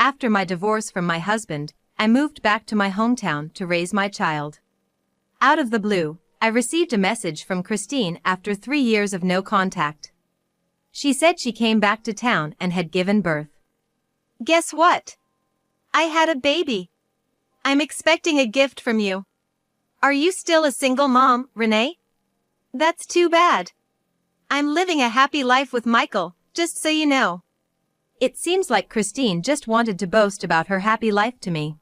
After my divorce from my husband, I moved back to my hometown to raise my child. Out of the blue, I received a message from Christine after 3 years of no contact. She said she came back to town and had given birth. Guess what? I had a baby. I'm expecting a gift from you. Are you still a single mom, Renee? That's too bad. I'm living a happy life with Michael, just so you know. It seems like Christine just wanted to boast about her happy life to me.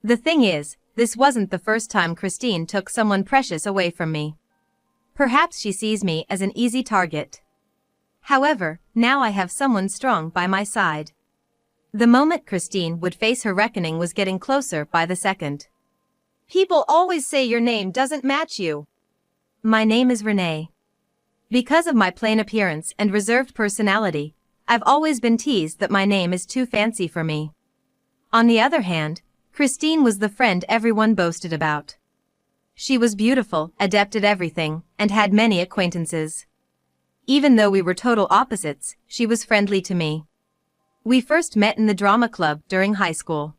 The thing is, this wasn't the first time Christine took someone precious away from me. Perhaps she sees me as an easy target. However, now I have someone strong by my side. The moment Christine would face her reckoning was getting closer by the second. People always say your name doesn't match you. My name is Renee. Because of my plain appearance and reserved personality, I've always been teased that my name is too fancy for me. On the other hand, Christine was the friend everyone boasted about. She was beautiful, adept at everything, and had many acquaintances. Even though we were total opposites, she was friendly to me. We first met in the drama club during high school.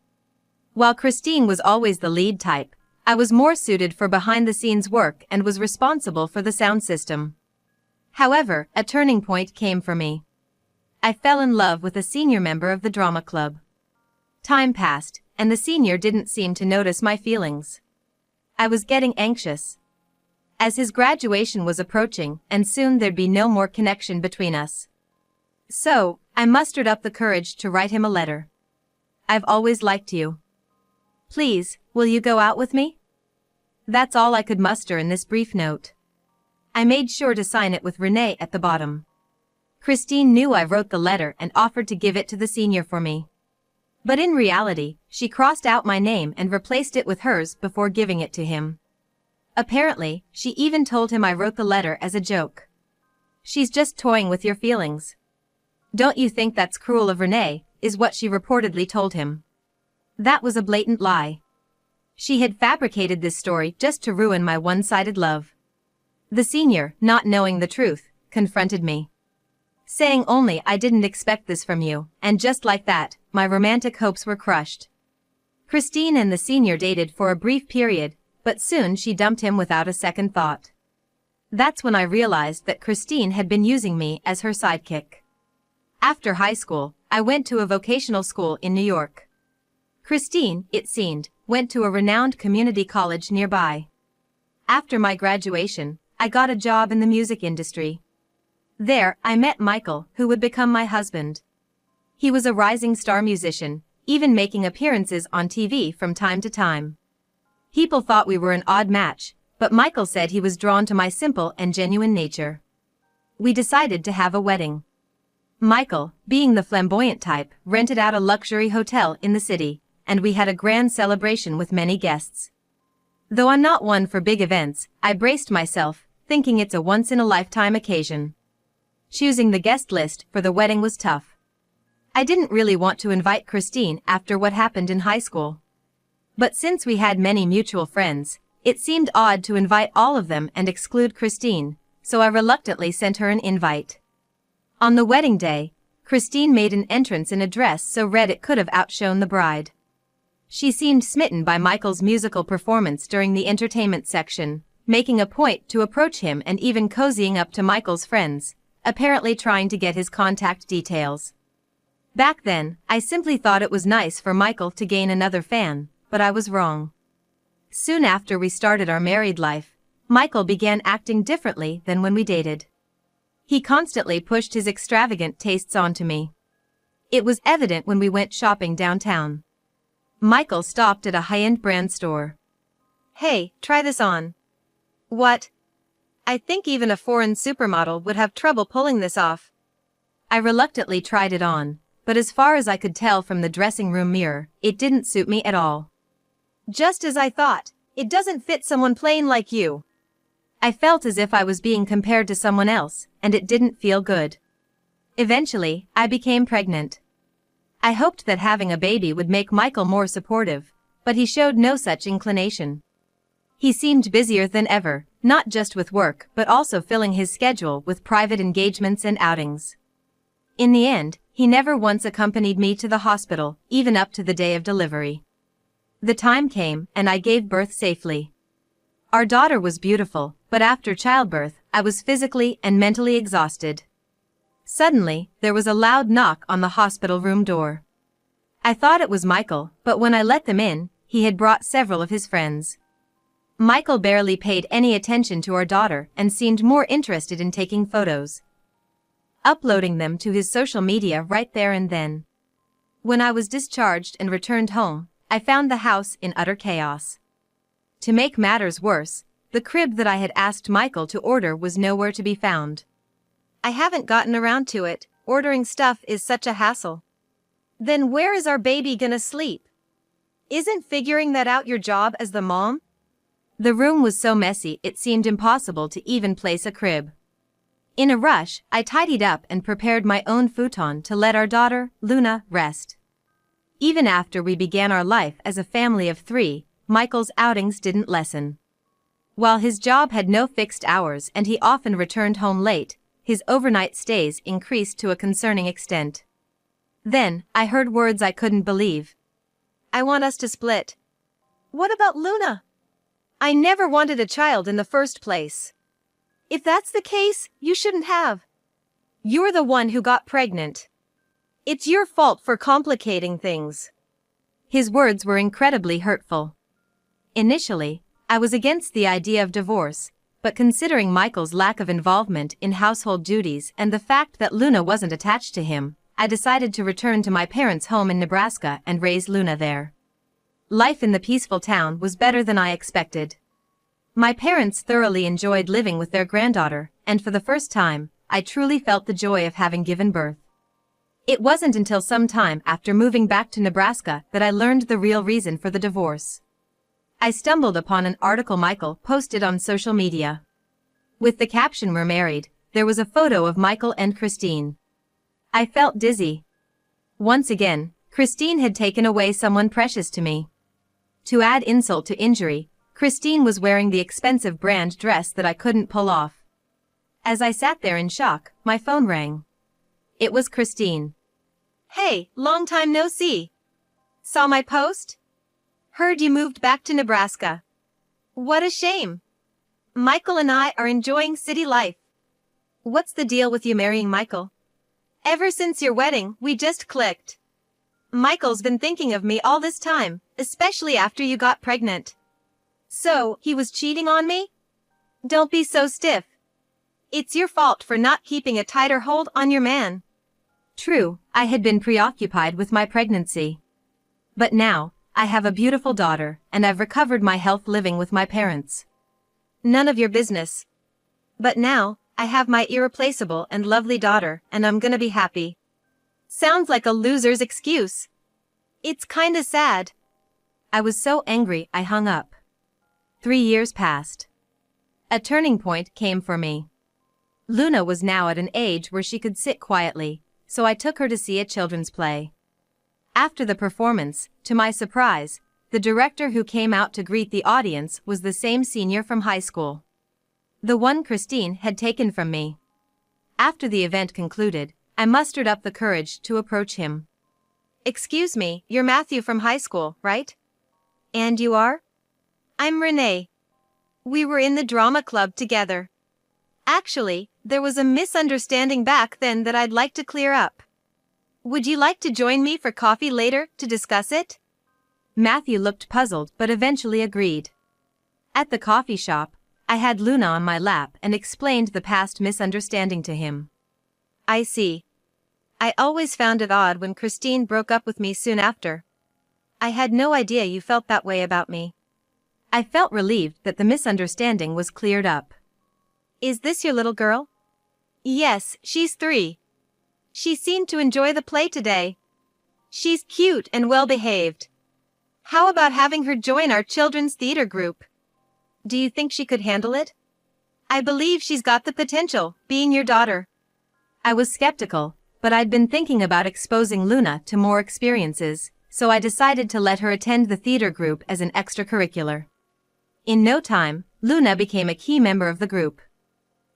While Christine was always the lead type, I was more suited for behind-the-scenes work and was responsible for the sound system. However, a turning point came for me. I fell in love with a senior member of the drama club. Time passed, and the senior didn't seem to notice my feelings. I was getting anxious, as his graduation was approaching and soon there'd be no more connection between us. So, I mustered up the courage to write him a letter. I've always liked you. Please, will you go out with me? That's all I could muster in this brief note. I made sure to sign it with Renee at the bottom. Christine knew I wrote the letter and offered to give it to the senior for me. But in reality, she crossed out my name and replaced it with hers before giving it to him. Apparently, she even told him I wrote the letter as a joke. She's just toying with your feelings. Don't you think that's cruel of Renee, is what she reportedly told him. That was a blatant lie. She had fabricated this story just to ruin my one-sided love. The senior, not knowing the truth, confronted me, saying only I didn't expect this from you, and just like that, my romantic hopes were crushed. Christine and the senior dated for a brief period, but soon she dumped him without a second thought. That's when I realized that Christine had been using me as her sidekick. After high school, I went to a vocational school in New York. Christine, it seemed, went to a renowned community college nearby. After my graduation, I got a job in the music industry. There, I met Michael, who would become my husband. He was a rising star musician, even making appearances on TV from time to time. People thought we were an odd match, but Michael said he was drawn to my simple and genuine nature. We decided to have a wedding. Michael, being the flamboyant type, rented out a luxury hotel in the city, and we had a grand celebration with many guests. Though I'm not one for big events, I braced myself, thinking it's a once-in-a-lifetime occasion. Choosing the guest list for the wedding was tough. I didn't really want to invite Christine after what happened in high school. But since we had many mutual friends, it seemed odd to invite all of them and exclude Christine, so I reluctantly sent her an invite. On the wedding day, Christine made an entrance in a dress so red it could have outshone the bride. She seemed smitten by Michael's musical performance during the entertainment section, making a point to approach him and even cozying up to Michael's friends, apparently trying to get his contact details. Back then, I simply thought it was nice for Michael to gain another fan, but I was wrong. Soon after we started our married life, Michael began acting differently than when we dated. He constantly pushed his extravagant tastes onto me. It was evident when we went shopping downtown. Michael stopped at a high-end brand store. "Hey, try this on." "What? I think even a foreign supermodel would have trouble pulling this off." I reluctantly tried it on, but as far as I could tell from the dressing room mirror, it didn't suit me at all. "Just as I thought, it doesn't fit someone plain like you." I felt as if I was being compared to someone else, and it didn't feel good. Eventually, I became pregnant. I hoped that having a baby would make Michael more supportive, but he showed no such inclination. He seemed busier than ever, not just with work but also filling his schedule with private engagements and outings. In the end, He never once accompanied me to the hospital, even up to the day of delivery. The time came, and I gave birth safely. Our daughter was beautiful, but after childbirth, I was physically and mentally exhausted. Suddenly, there was a loud knock on the hospital room door. I thought it was Michael, but when I let them in, he had brought several of his friends. Michael barely paid any attention to our daughter and seemed more interested in taking photos, uploading them to his social media right there and then. When I was discharged and returned home, I found the house in utter chaos. To make matters worse, the crib that I had asked Michael to order was nowhere to be found. I haven't gotten around to it. Ordering stuff is such a hassle. Then where is our baby gonna sleep? Isn't figuring that out your job as the mom? The room was so messy it seemed impossible to even place a crib. In a rush, I tidied up and prepared my own futon to let our daughter, Luna, rest. Even after we began our life as a family of 3, Michael's outings didn't lessen. While his job had no fixed hours and he often returned home late, his overnight stays increased to a concerning extent. Then, I heard words I couldn't believe. "I want us to split." What about Luna? I never wanted a child in the first place. If that's the case, you shouldn't have. You're the one who got pregnant. It's your fault for complicating things. His words were incredibly hurtful. Initially, I was against the idea of divorce, but considering Michael's lack of involvement in household duties and the fact that Luna wasn't attached to him, I decided to return to my parents' home in Nebraska and raise Luna there. Life in the peaceful town was better than I expected. My parents thoroughly enjoyed living with their granddaughter, and for the first time, I truly felt the joy of having given birth. It wasn't until some time after moving back to Nebraska that I learned the real reason for the divorce. I stumbled upon an article Michael posted on social media. With the caption "We're married," there was a photo of Michael and Christine. I felt dizzy. Once again, Christine had taken away someone precious to me. To add insult to injury, Christine was wearing the expensive brand dress that I couldn't pull off. As I sat there in shock, my phone rang. It was Christine. "Hey, long time no see. Saw my post? Heard you moved back to Nebraska. What a shame. Michael and I are enjoying city life. What's the deal with you marrying Michael? Ever since your wedding, we just clicked. Michael's been thinking of me all this time, especially after you got pregnant. So, he was cheating on me? Don't be so stiff. It's your fault for not keeping a tighter hold on your man." True, I had been preoccupied with my pregnancy. But now, I have a beautiful daughter, and I've recovered my health living with my parents. None of your business. But now, I have my irreplaceable and lovely daughter, and I'm gonna be happy. Sounds like a loser's excuse. It's kinda sad. I was so angry I hung up. 3 years passed. A turning point came for me. Luna was now at an age where she could sit quietly, so I took her to see a children's play. After the performance, to my surprise, the director who came out to greet the audience was the same senior from high school. The one Christine had taken from me. After the event concluded, I mustered up the courage to approach him. "Excuse me, you're Matthew from high school, right? And you are?" "I'm Renee. We were in the drama club together. Actually, there was a misunderstanding back then that I'd like to clear up. Would you like to join me for coffee later to discuss it?" Matthew looked puzzled but eventually agreed. At the coffee shop, I had Luna on my lap and explained the past misunderstanding to him. "I see. I always found it odd when Christine broke up with me soon after. I had no idea you felt that way about me." I felt relieved that the misunderstanding was cleared up. "Is this your little girl?" "Yes, she's 3. She seemed to enjoy the play today. She's cute and well-behaved. How about having her join our children's theater group? Do you think she could handle it? I believe she's got the potential, being your daughter." I was skeptical, but I'd been thinking about exposing Luna to more experiences, so I decided to let her attend the theater group as an extracurricular. In no time, Luna became a key member of the group.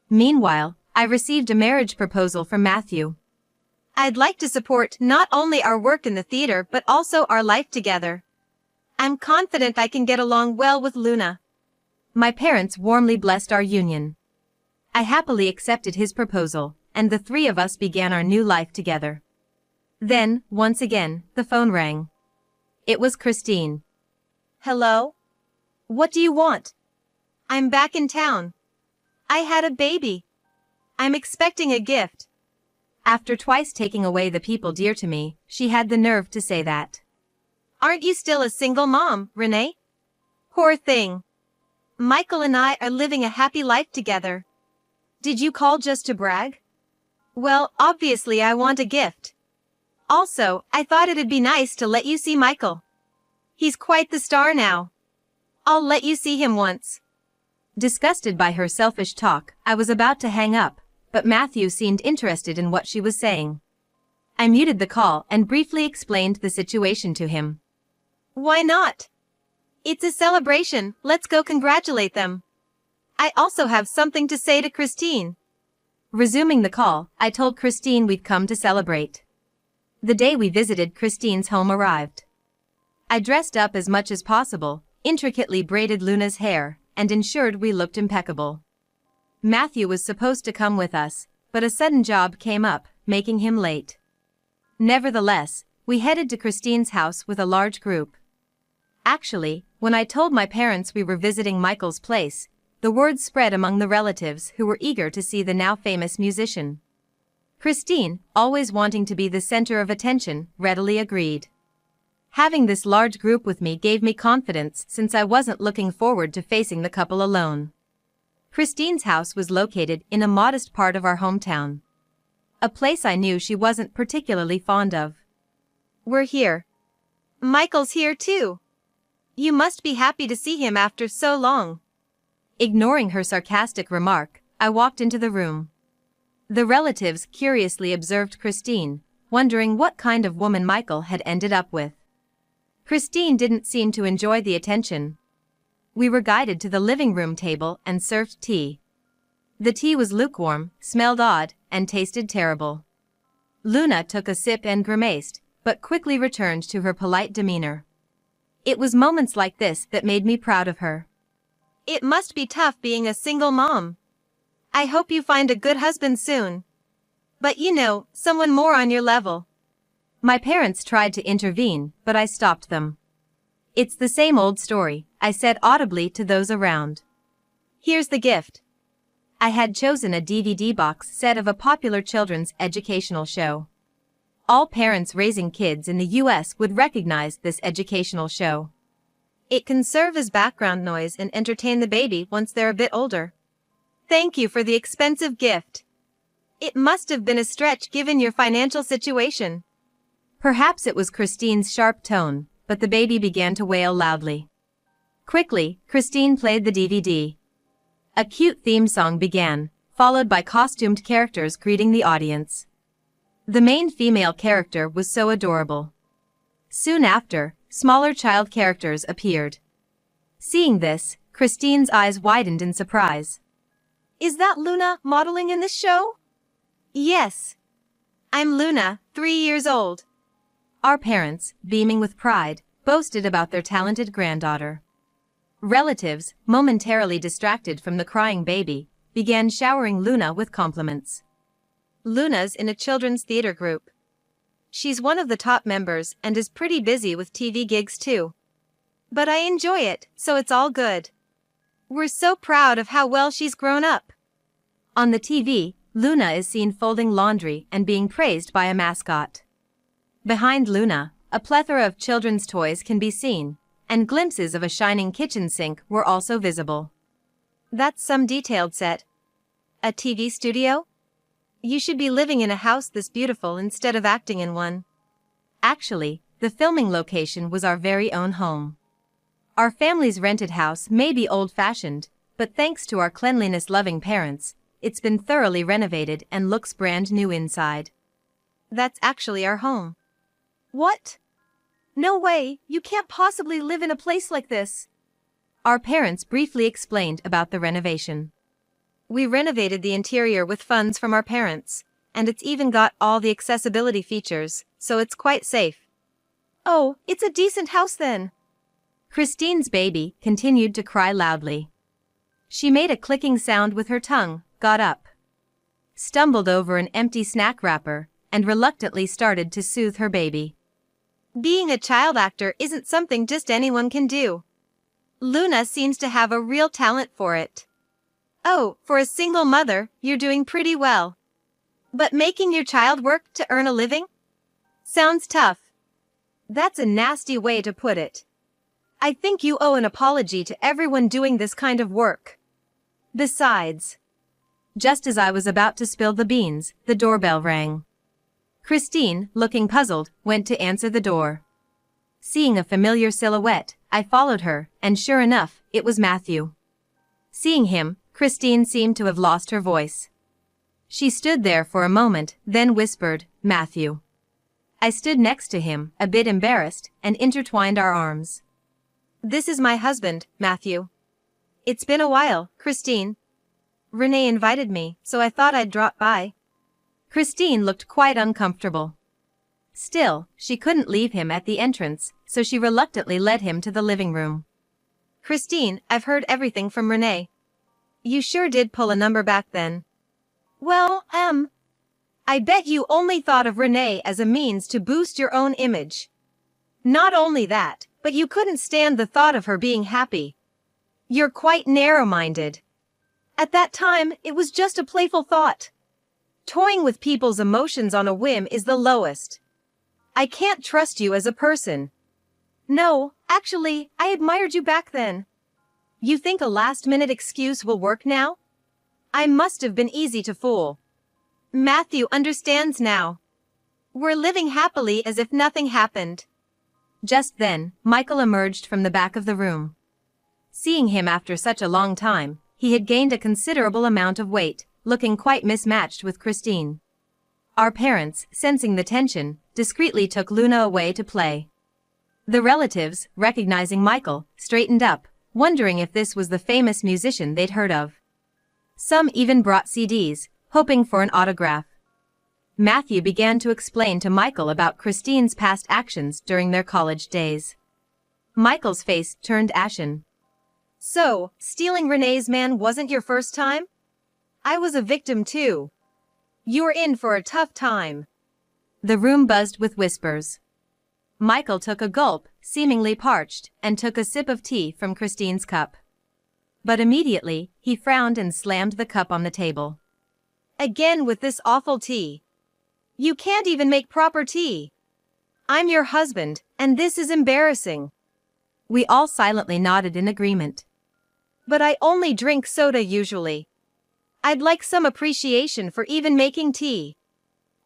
Meanwhile, I received a marriage proposal from Matthew. I'd like to support not only our work in the theater but also our life together. I'm confident I can get along well with Luna. My parents warmly blessed our union. I happily accepted his proposal, and the three of us began our new life together. Then, once again, the phone rang. It was Christine. Hello? What do you want? I'm back in town. I had a baby. I'm expecting a gift. After twice taking away the people dear to me, she had the nerve to say that. Aren't you still a single mom, Renee? Poor thing. Michael and I are living a happy life together. Did you call just to brag? Well, obviously I want a gift. Also, I thought it'd be nice to let you see Michael. He's quite the star now. I'll let you see him once. Disgusted by her selfish talk, I was about to hang up, but Matthew seemed interested in what she was saying. I muted the call and briefly explained the situation to him. Why not? It's a celebration, let's go congratulate them. I also have something to say to Christine. Resuming the call, I told Christine we'd come to celebrate. The day we visited Christine's home arrived. I dressed up as much as possible, intricately braided Luna's hair, and ensured we looked impeccable. Matthew was supposed to come with us, but a sudden job came up, making him late. Nevertheless, we headed to Christine's house with a large group. Actually, when I told my parents we were visiting Michael's place, the word spread among the relatives who were eager to see the now famous musician. Christine, always wanting to be the center of attention, readily agreed. Having this large group with me gave me confidence since I wasn't looking forward to facing the couple alone. Christine's house was located in a modest part of our hometown. A place I knew she wasn't particularly fond of. We're here. Michael's here too. You must be happy to see him after so long. Ignoring her sarcastic remark, I walked into the room. The relatives curiously observed Christine, wondering what kind of woman Michael had ended up with. Christine didn't seem to enjoy the attention. We were guided to the living room table and served tea. The tea was lukewarm, smelled odd, and tasted terrible. Luna took a sip and grimaced, but quickly returned to her polite demeanor. It was moments like this that made me proud of her. It must be tough being a single mom. I hope you find a good husband soon. But you know, someone more on your level. My parents tried to intervene, but I stopped them. It's the same old story, I said audibly to those around. Here's the gift. I had chosen a DVD box set of a popular children's educational show. All parents raising kids in the US would recognize this educational show. It can serve as background noise and entertain the baby once they're a bit older. Thank you for the expensive gift. It must have been a stretch given your financial situation. Perhaps it was Christine's sharp tone, but the baby began to wail loudly. Quickly, Christine played the DVD. A cute theme song began, followed by costumed characters greeting the audience. The main female character was so adorable. Soon after, smaller child characters appeared. Seeing this, Christine's eyes widened in surprise. Is that Luna modeling in this show? Yes. I'm Luna, 3 years old. Our parents, beaming with pride, boasted about their talented granddaughter. Relatives, momentarily distracted from the crying baby, began showering Luna with compliments. Luna's in a children's theater group. She's one of the top members and is pretty busy with TV gigs too. But I enjoy it, so it's all good. We're so proud of how well she's grown up. On the TV, Luna is seen folding laundry and being praised by a mascot. Behind Luna, a plethora of children's toys can be seen, and glimpses of a shining kitchen sink were also visible. That's some detailed set. A TV studio? You should be living in a house this beautiful instead of acting in one. Actually, the filming location was our very own home. Our family's rented house may be old-fashioned, but thanks to our cleanliness-loving parents, it's been thoroughly renovated and looks brand new inside. That's actually our home. What? No way, you can't possibly live in a place like this. Our parents briefly explained about the renovation. We renovated the interior with funds from our parents, and it's even got all the accessibility features, so it's quite safe. Oh, it's a decent house then. Christine's baby continued to cry loudly. She made a clicking sound with her tongue, got up, stumbled over an empty snack wrapper, and reluctantly started to soothe her baby. Being a child actor isn't something just anyone can do. Luna seems to have a real talent for it. Oh, for a single mother, you're doing pretty well. But making your child work to earn a living? Sounds tough. That's a nasty way to put it. I think you owe an apology to everyone doing this kind of work. Besides, just as I was about to spill the beans, the doorbell rang. Christine, looking puzzled, went to answer the door. Seeing a familiar silhouette, I followed her, and sure enough, it was Matthew. Seeing him, Christine seemed to have lost her voice. She stood there for a moment, then whispered, "Matthew." I stood next to him, a bit embarrassed, and intertwined our arms. "This is my husband, Matthew. It's been a while, Christine. Renee invited me, so I thought I'd drop by." Christine looked quite uncomfortable. Still, she couldn't leave him at the entrance, so she reluctantly led him to the living room. "Christine, I've heard everything from Renee. You sure did pull a number back then." "Well, I bet you only thought of Renee as a means to boost your own image. Not only that, but you couldn't stand the thought of her being happy. You're quite narrow-minded. At that time, it was just a playful thought. Toying with people's emotions on a whim is the lowest. I can't trust you as a person. No, actually, I admired you back then. You think a last-minute excuse will work now? I must have been easy to fool." Matthew understands now. We're living happily as if nothing happened. Just then, Michael emerged from the back of the room. Seeing him after such a long time, he had gained a considerable amount of weight, looking quite mismatched with Christine. Our parents, sensing the tension, discreetly took Luna away to play. The relatives, recognizing Michael, straightened up, wondering if this was the famous musician they'd heard of. Some even brought CDs, hoping for an autograph. Matthew began to explain to Michael about Christine's past actions during their college days. Michael's face turned ashen. "So, stealing Renee's man wasn't your first time? I was a victim too. You're in for a tough time." The room buzzed with whispers. Michael took a gulp, seemingly parched, and took a sip of tea from Christine's cup. But immediately, he frowned and slammed the cup on the table. "Again with this awful tea. You can't even make proper tea. I'm your husband, and this is embarrassing." We all silently nodded in agreement. "But I only drink soda usually. I'd like some appreciation for even making tea.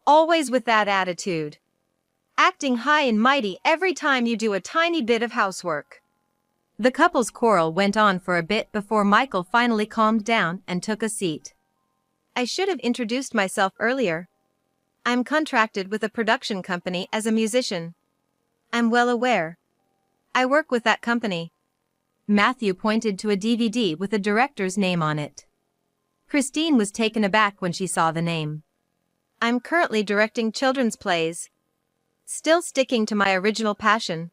Always with that attitude. Acting high and mighty every time you do a tiny bit of housework." The couple's quarrel went on for a bit before Michael finally calmed down and took a seat. "I should have introduced myself earlier. I'm contracted with a production company as a musician. I'm well aware. I work with that company." Matthew pointed to a DVD with a director's name on it. Christine was taken aback when she saw the name. "I'm currently directing children's plays. Still sticking to my original passion."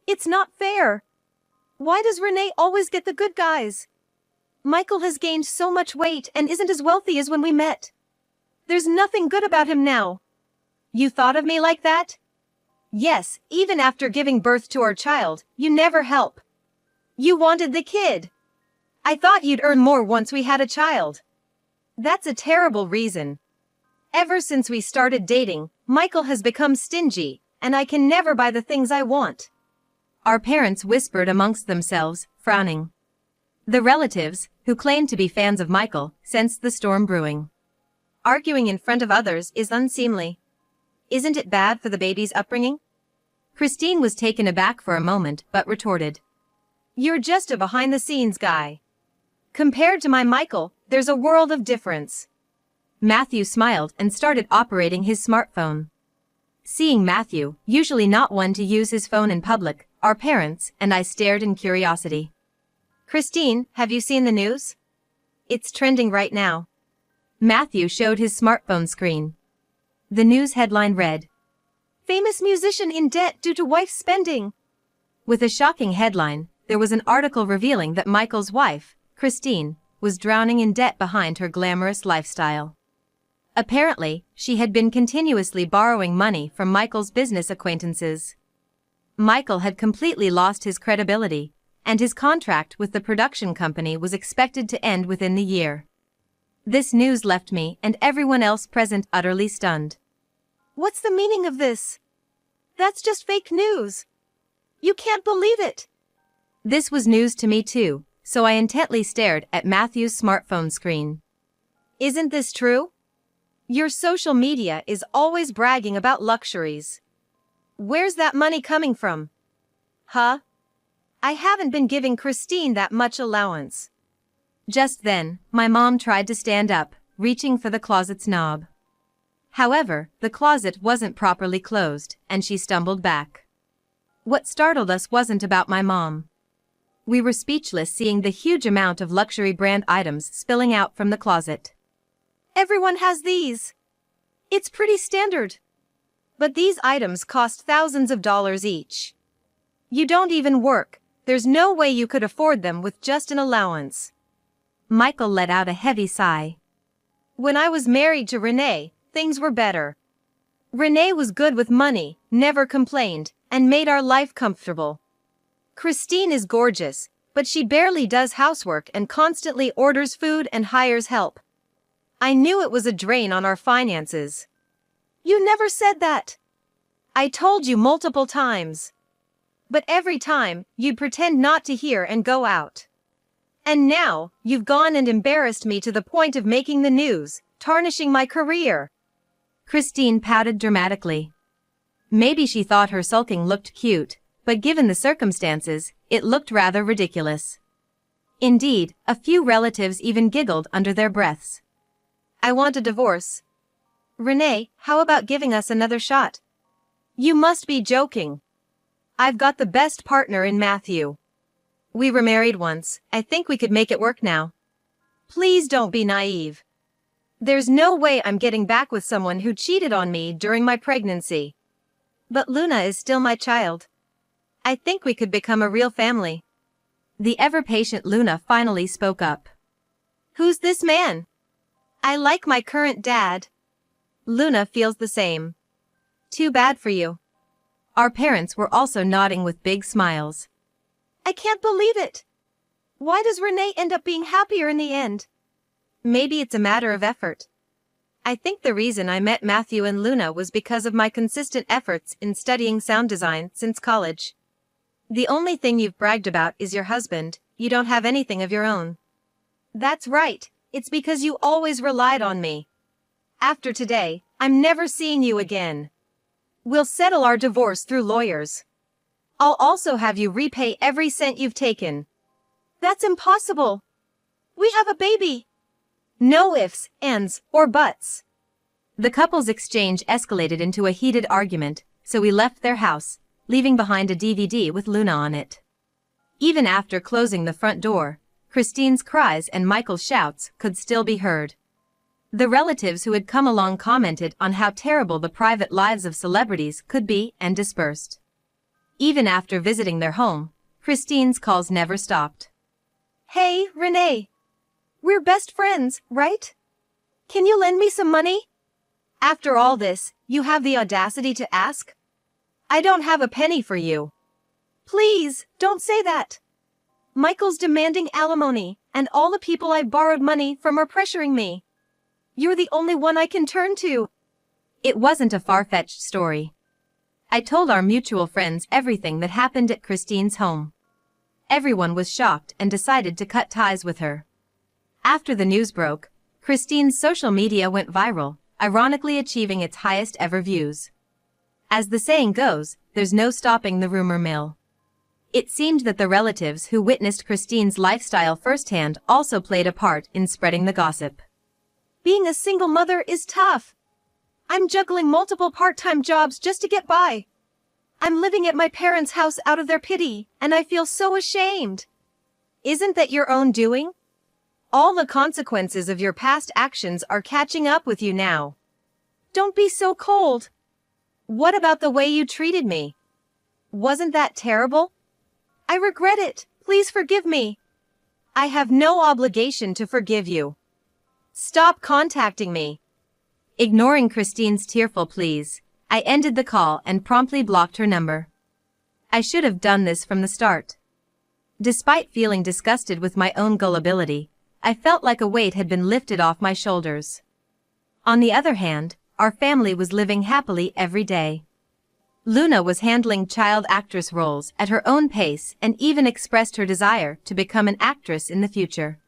"It's not fair. Why does Renee always get the good guys? Michael has gained so much weight and isn't as wealthy as when we met. There's nothing good about him now." "You thought of me like that?" "Yes, even after giving birth to our child, you never help. You wanted the kid. I thought you'd earn more once we had a child." "That's a terrible reason. Ever since we started dating, Michael has become stingy, and I can never buy the things I want." Our parents whispered amongst themselves, frowning. The relatives, who claimed to be fans of Michael, sensed the storm brewing. "Arguing in front of others is unseemly. Isn't it bad for the baby's upbringing?" Christine was taken aback for a moment, but retorted, "You're just a behind-the-scenes guy. Compared to my Michael, there's a world of difference." Matthew smiled and started operating his smartphone. Seeing Matthew, usually not one to use his phone in public, our parents and I stared in curiosity. "Christine, have you seen the news? It's trending right now. Matthew showed his smartphone screen. The news headline read, "Famous musician in debt due to wife's spending." With a shocking headline, there was an article revealing that Michael's wife, Christine, was drowning in debt behind her glamorous lifestyle. Apparently, she had been continuously borrowing money from Michael's business acquaintances. Michael had completely lost his credibility, and his contract with the production company was expected to end within the year. This news left me and everyone else present utterly stunned. What's the meaning of this? That's just fake news. You can't believe it. This was news to me too, so I intently stared at Matthew's smartphone screen. Isn't this true? Your social media is always bragging about luxuries. Where's that money coming from? Huh? I haven't been giving Christine that much allowance. Just then, my mom tried to stand up, reaching for the closet's knob. However, the closet wasn't properly closed, and she stumbled back. What startled us wasn't about my mom. We were speechless seeing the huge amount of luxury brand items spilling out from the closet. Everyone has these. It's pretty standard. But these items cost thousands of dollars each. You don't even work. There's no way you could afford them with just an allowance. Michael let out a heavy sigh. When I was married to Renee, things were better. Renee was good with money, never complained, and made our life comfortable. Christine is gorgeous, but she barely does housework and constantly orders food and hires help. I knew it was a drain on our finances. You never said that. I told you multiple times. But every time, you'd pretend not to hear and go out. And now, you've gone and embarrassed me to the point of making the news, tarnishing my career. Christine pouted dramatically. Maybe she thought her sulking looked cute, but given the circumstances, it looked rather ridiculous. Indeed, a few relatives even giggled under their breaths. I want a divorce. Renee, how about giving us another shot? You must be joking. I've got the best partner in Matthew. We were married once, I think we could make it work now. Please don't be naive. There's no way I'm getting back with someone who cheated on me during my pregnancy. But Luna is still my child. I think we could become a real family. The ever-patient Luna finally spoke up. Who's this man? I like my current dad. Luna feels the same. Too bad for you. Our parents were also nodding with big smiles. I can't believe it. Why does Renee end up being happier in the end? Maybe it's a matter of effort. I think the reason I met Matthew and Luna was because of my consistent efforts in studying sound design since college. The only thing you've bragged about is your husband, you don't have anything of your own. That's right, it's because you always relied on me. After today, I'm never seeing you again. We'll settle our divorce through lawyers. I'll also have you repay every cent you've taken. That's impossible. We have a baby. No ifs, ands, or buts. The couple's exchange escalated into a heated argument, so we left their house, leaving behind a DVD with Luna on it. Even after closing the front door, Christine's cries and Michael's shouts could still be heard. The relatives who had come along commented on how terrible the private lives of celebrities could be and dispersed. Even after visiting their home, Christine's calls never stopped. Hey, Renee. We're best friends, right? Can you lend me some money? After all this, you have the audacity to ask? I don't have a penny for you. Please, don't say that. Michael's demanding alimony, and all the people I borrowed money from are pressuring me. You're the only one I can turn to. It wasn't a far-fetched story. I told our mutual friends everything that happened at Christine's home. Everyone was shocked and decided to cut ties with her. After the news broke, Christine's social media went viral, ironically achieving its highest ever views. As the saying goes, there's no stopping the rumor mill. It seemed that the relatives who witnessed Christine's lifestyle firsthand also played a part in spreading the gossip. Being a single mother is tough. I'm juggling multiple part-time jobs just to get by. I'm living at my parents' house out of their pity, and I feel so ashamed. Isn't that your own doing? All the consequences of your past actions are catching up with you now. Don't be so cold. What about the way you treated me? Wasn't that terrible? I regret it. Please forgive me. I have no obligation to forgive you. Stop contacting me. Ignoring Christine's tearful pleas, I ended the call and promptly blocked her number. I should have done this from the start. Despite feeling disgusted with my own gullibility, I felt like a weight had been lifted off my shoulders. On the other hand, our family was living happily every day. Luna was handling child actress roles at her own pace and even expressed her desire to become an actress in the future.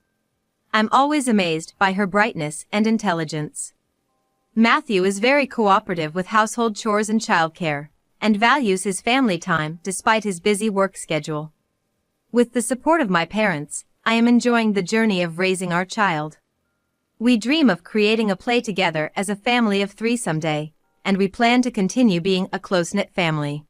I'm always amazed by her brightness and intelligence. Matthew is very cooperative with household chores and childcare, and values his family time despite his busy work schedule. With the support of my parents, I am enjoying the journey of raising our child. We dream of creating a play together as a family of 3 someday, and we plan to continue being a close-knit family.